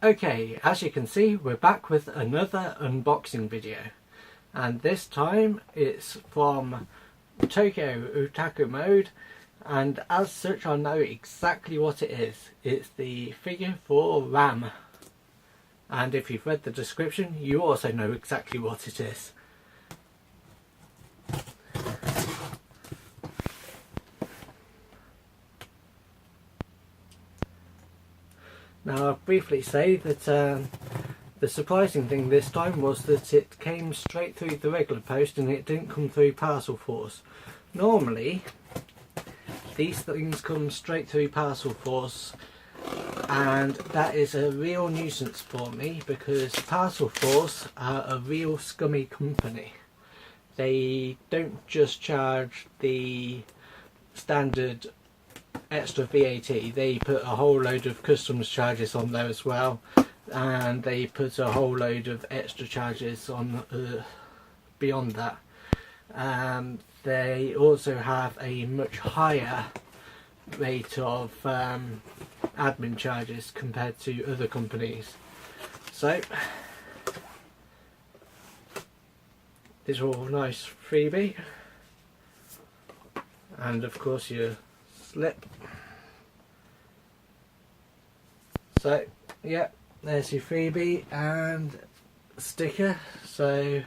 Okay, as you can see, we're back with another unboxing video, and this time it's from Tokyo Otaku Mode, and as such I know exactly what it is. It's the figure for Ram, and if you've read the description you also know exactly what it is. Now I'll briefly say that the surprising thing this time was that it came straight through the regular post and it didn't come through Parcel Force. Normally these things come straight through Parcel Force, and that is a real nuisance for me because Parcel Force are a real scummy company. They don't just charge the standard extra VAT, they put a whole load of customs charges on there as well, and they put a whole load of extra charges on beyond that. They also have a much higher rate of admin charges compared to other companies. So this is all nice freebie, and of course your slip. So yeah, there's your freebie and sticker. So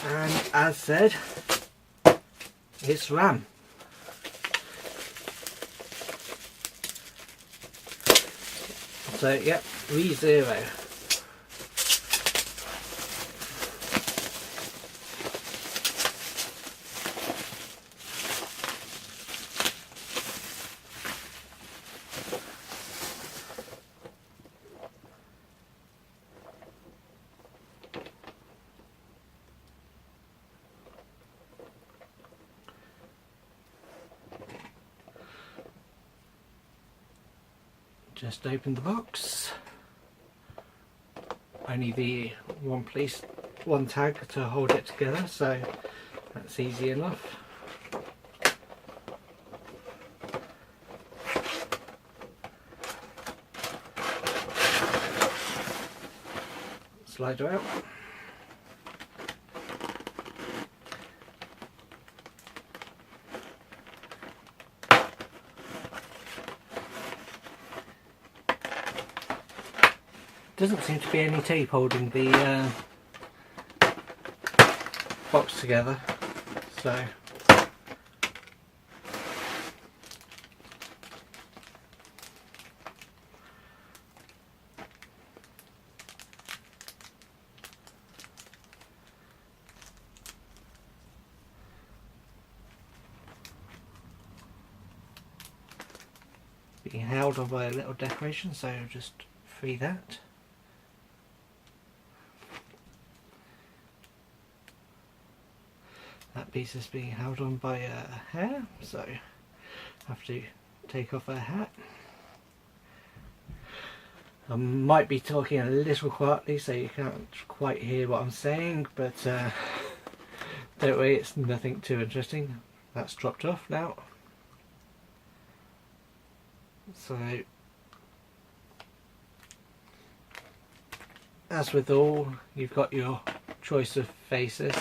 and as said, it's Ram. So yep, ReZero. Just open the box. Only the one tag to hold it together, so that's easy enough. Slide her out. Doesn't seem to be any tape holding the box together, so being held on by a little decoration, so just free that. That piece is being held on by a hair, so I have to take off her hat. I might be talking a little quietly so you can't quite hear what I'm saying, but don't worry, it's nothing too interesting. That's dropped off now. So as with all, you've got your choice of faces.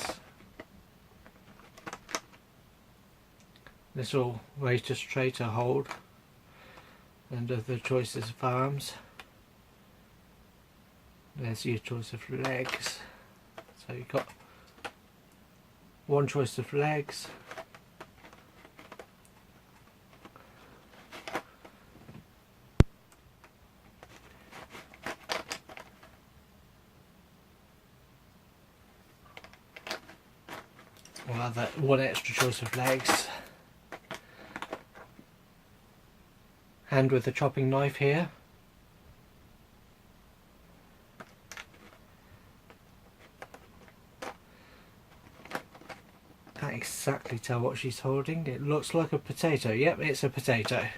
Little rotor tray to hold, and other choices of arms. There's your choice of legs. So you've got one choice of legs, or rather one extra choice of legs. Hand with the chopping knife here. Can't exactly tell what she's holding. It looks like a potato. Yep, it's a potato.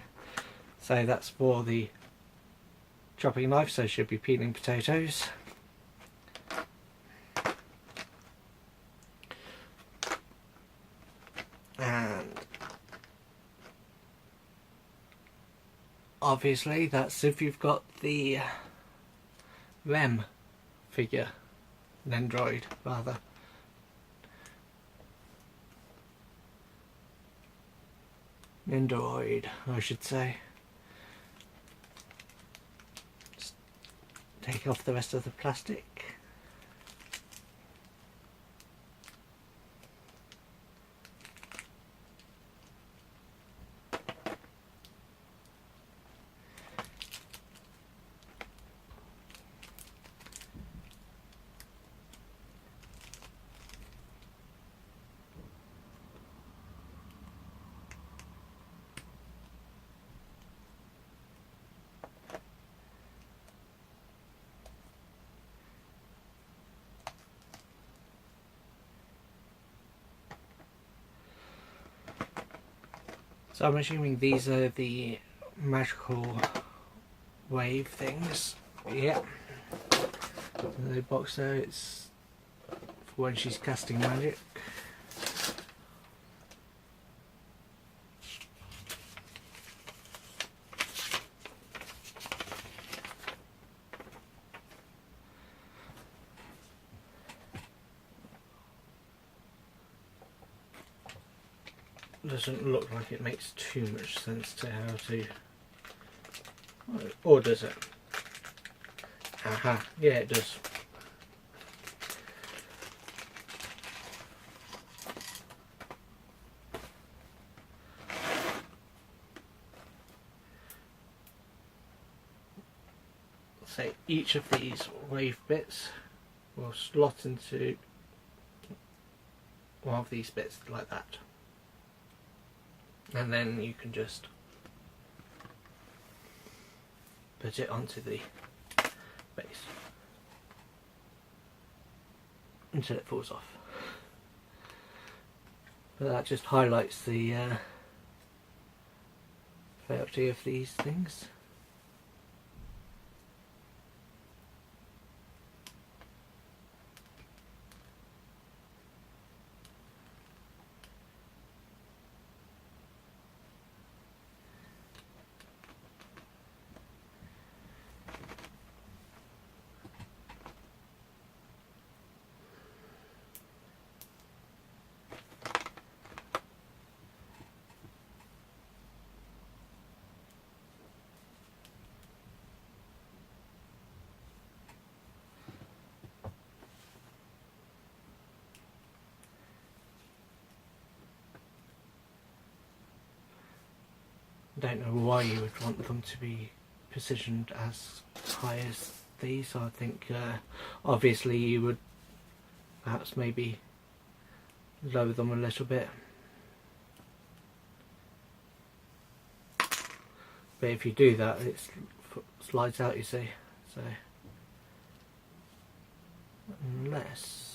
So that's for the chopping knife, so she'll be peeling potatoes. obviously that's if you've got the REM figure, Nendoroid rather. Nendoroid, I should say. Just take off the rest of the plastic. So I'm assuming these are the magical wave things. Yeah. The box there, it's for when she's casting magic. Doesn't look like it makes too much sense to how to, or does it? Aha, yeah it does. So each of these wave bits will slot into one of these bits like that. And then you can just put it onto the base until it falls off. But that just highlights the variety of these things. I don't know why you would want them to be positioned as high as these. I think obviously you would perhaps maybe lower them a little bit. But if you do that, it slides out, you see. So unless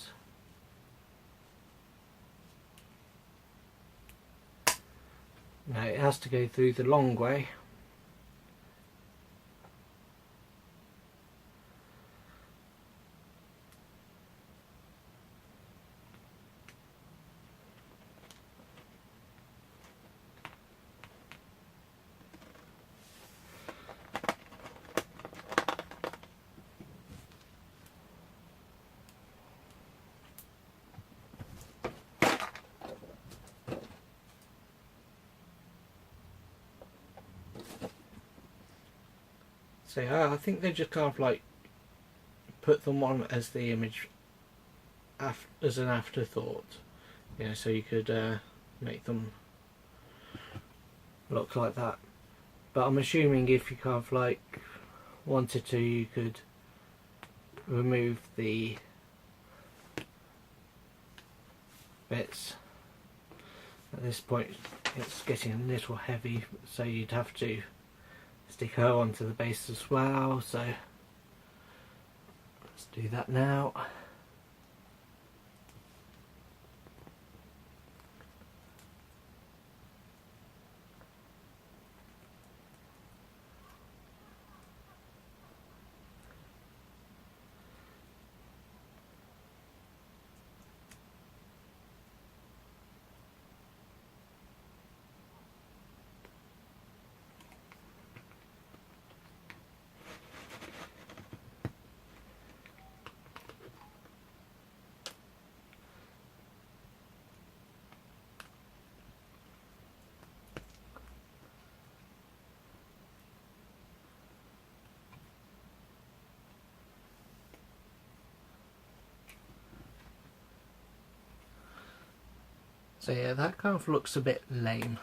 no, it has to go through the long way. So I think they just kind of like put them on as the image as an afterthought, you know, so you could make them look like that. But I'm assuming if you kind of like wanted to, you could remove the bits. At this point it's getting a little heavy, so you'd have to stick her onto the base as well, so let's do that now. So yeah, that kind of looks a bit lame.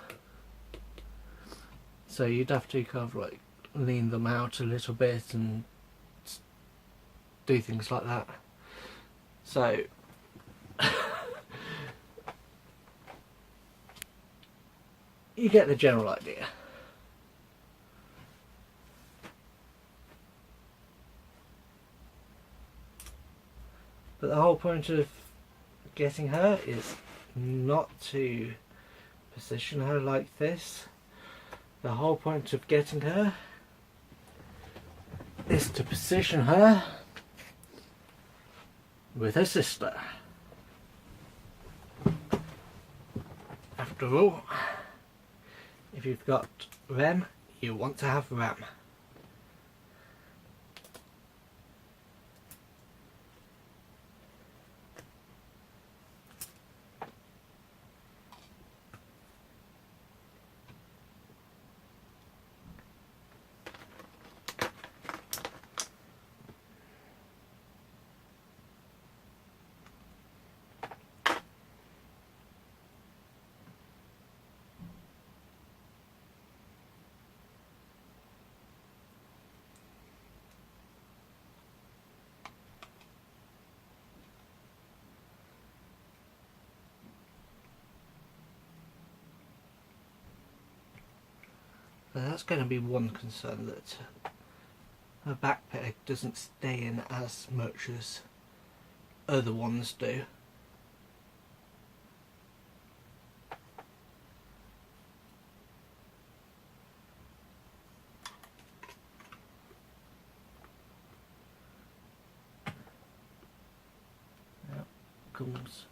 So you'd have to kind of like lean them out a little bit and do things like that. So you get the general idea. But the whole point of getting her is not to position her like this. The whole point of getting her is to position her with her sister. After all, if you've got Rem, you want to have Ram. So that's going to be one concern, that her backpack doesn't stay in as much as other ones do. Out comes.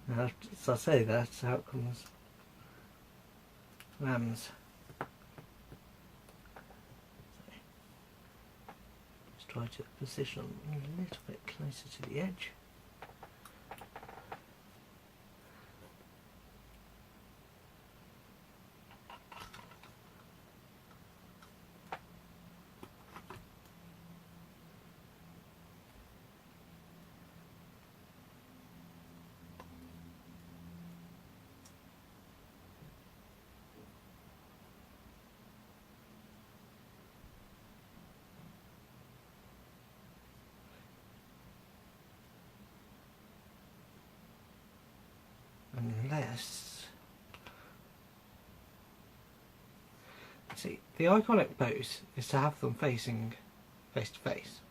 Now, as I say that, out comes Rams. Let's try to position them a little bit closer to the edge. Unless, see, the iconic pose is to have them facing face to face,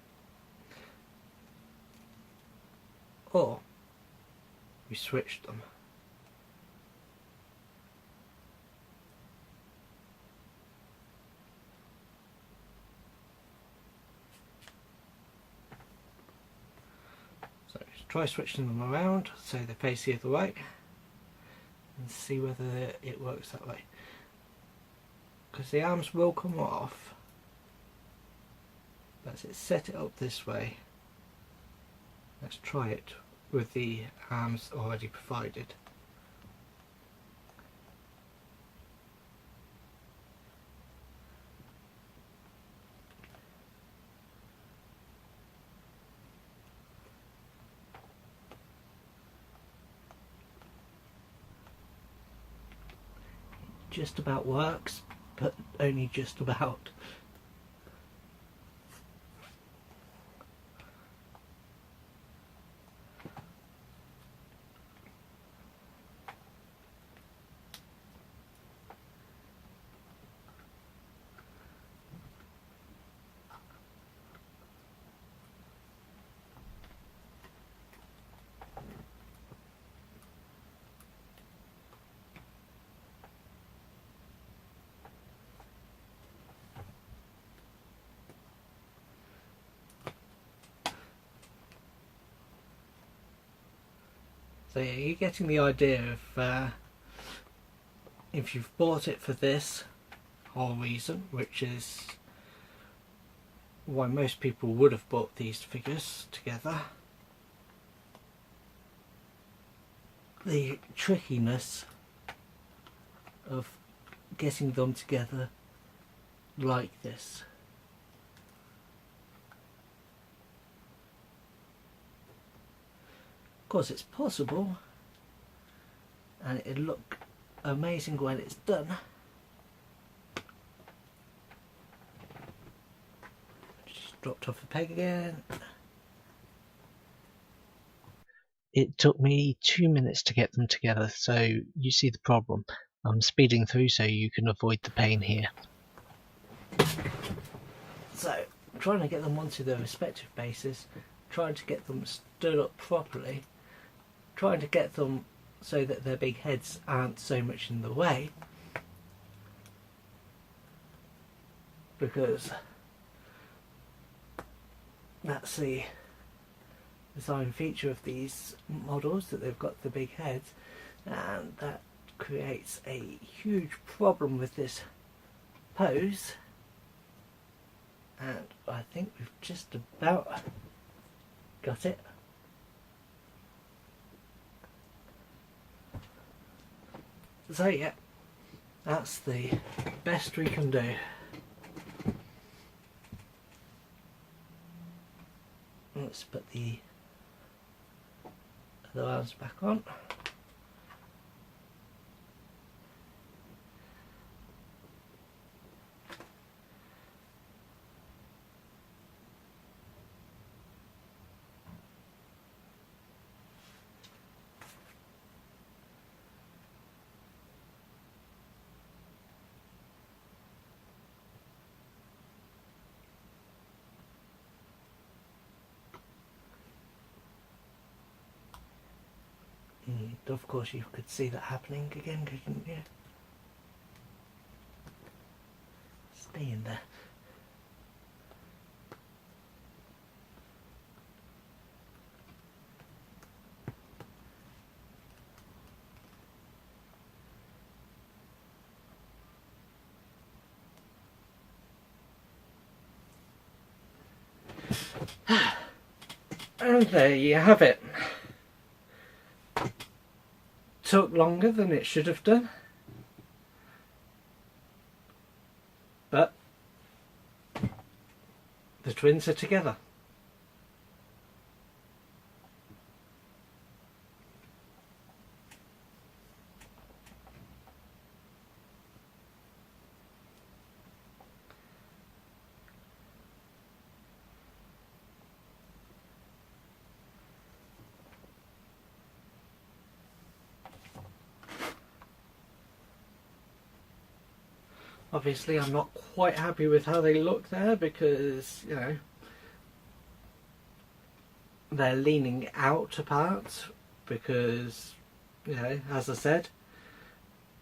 or we switch them. So try switching them around so they face the other way, and see whether it works that way. Because the arms will come off. Let's set it up this way. Let's try it with the arms already provided. Just about works, but only just about. So yeah, you're getting the idea of if you've bought it for this whole reason, which is why most people would have bought these figures together. The trickiness of getting them together like this. Of course it's possible, and it'll look amazing when it's done. Just dropped off the peg again. It took me 2 minutes to get them together, so you see the problem. I'm speeding through so you can avoid the pain here. So, trying to get them onto their respective bases, trying to get them stood up properly, trying to get them so that their big heads aren't so much in the way, because that's the design feature of these models, that they've got the big heads, and that creates a huge problem with this pose. And I think we've just about got it. So yeah, that's the best we can do. Let's put the other arms back on. And of course you could see that happening again, couldn't you? Stay in there. And there you have it. Took longer than it should have done, but the twins are together. Obviously I'm not quite happy with how they look there, because, you know, they're leaning out apart, because, you know, as I said,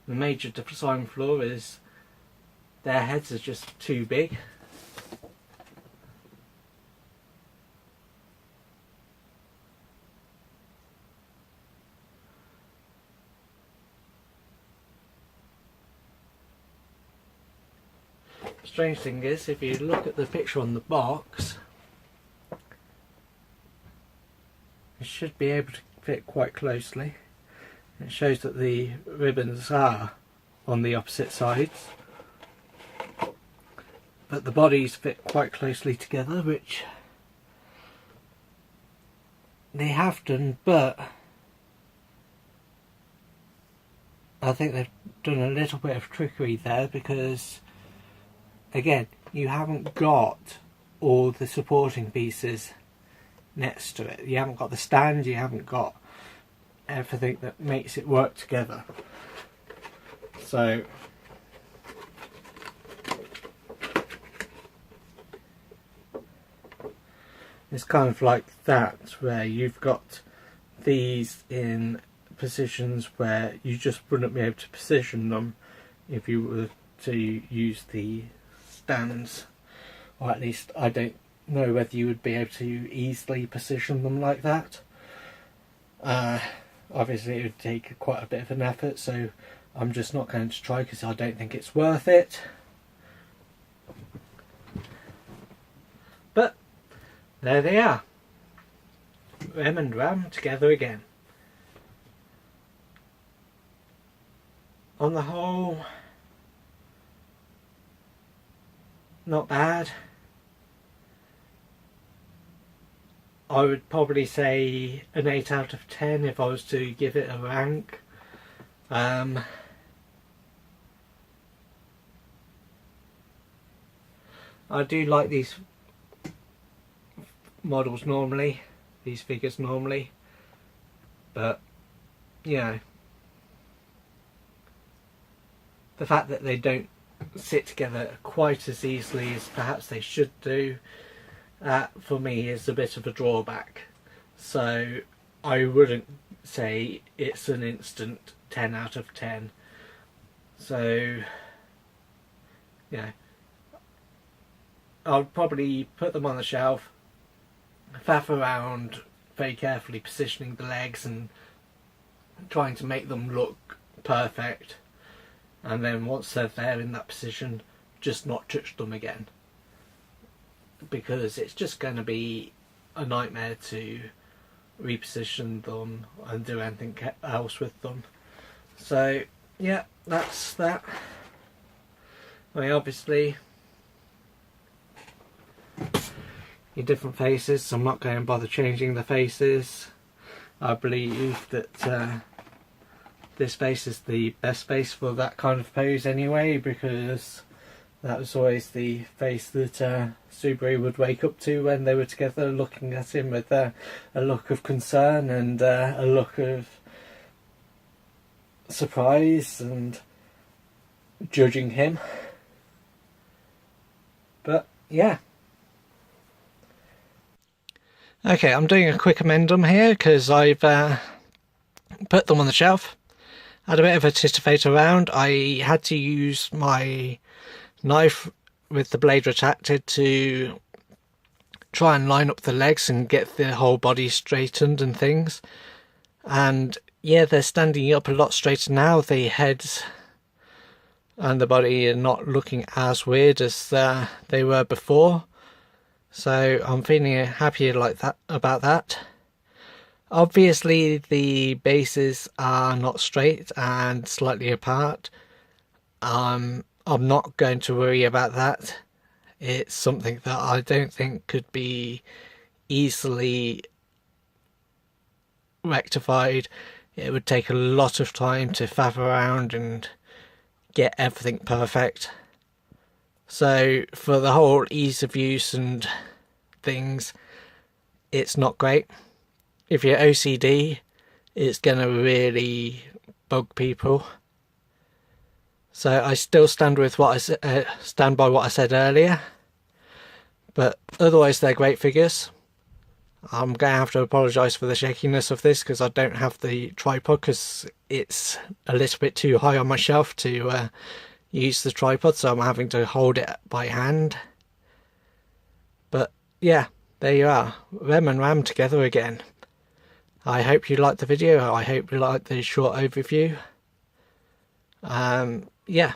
the major design flaw is their heads are just too big. Strange thing is, if you look at the picture on the box, it should be able to fit quite closely. It shows that the ribbons are on the opposite sides, but the bodies fit quite closely together, which they have done, but I think they've done a little bit of trickery there, because again, you haven't got all the supporting pieces next to it. You haven't got the stand, you haven't got everything that makes it work together. So it's kind of like that, where you've got these in positions where you just wouldn't be able to position them if you were to use the stands, or at least I don't know whether you would be able to easily position them like that. Obviously it would take quite a bit of an effort, so I'm just not going to try, because I don't think it's worth it. But there they are, Rem and Ram together again. On the whole, not bad. I would probably say an 8 out of 10 if I was to give it a rank. I do like these models normally, these figures normally, but you know, the fact that they don't sit together quite as easily as perhaps they should do, for me is a bit of a drawback. So I wouldn't say it's an instant 10 out of 10. So yeah, I'll probably put them on the shelf, faff around very carefully positioning the legs and trying to make them look perfect, and then once they're there in that position, just not touch them again, because it's just going to be a nightmare to reposition them and do anything else with them. So yeah, that's that. I mean, obviously your different faces, so I'm not going to bother changing the faces. I believe that this face is the best face for that kind of pose anyway, because that was always the face that Subaru would wake up to when they were together, looking at him with a look of concern and a look of surprise and judging him. But yeah. Okay, I'm doing a quick amendum here because I've put them on the shelf. Had a bit of a tittivate around. I had to use my knife with the blade retracted to try and line up the legs and get the whole body straightened and things. And yeah, they're standing up a lot straighter now. The heads and the body are not looking as weird as they were before. So I'm feeling happier like that about that. Obviously the bases are not straight and slightly apart. I'm not going to worry about that. It's something that I don't think could be easily rectified. It would take a lot of time to faff around and get everything perfect. So for the whole ease of use and things, it's not great. If you're OCD, it's going to really bug people. So I still stand with what I stand by what I said earlier. But otherwise, they're great figures. I'm going to have to apologise for the shakiness of this because I don't have the tripod, because it's a little bit too high on my shelf to use the tripod, so I'm having to hold it by hand. But yeah, there you are, Rem and Ram together again. I hope you liked the video. I hope you liked the short overview. Yeah.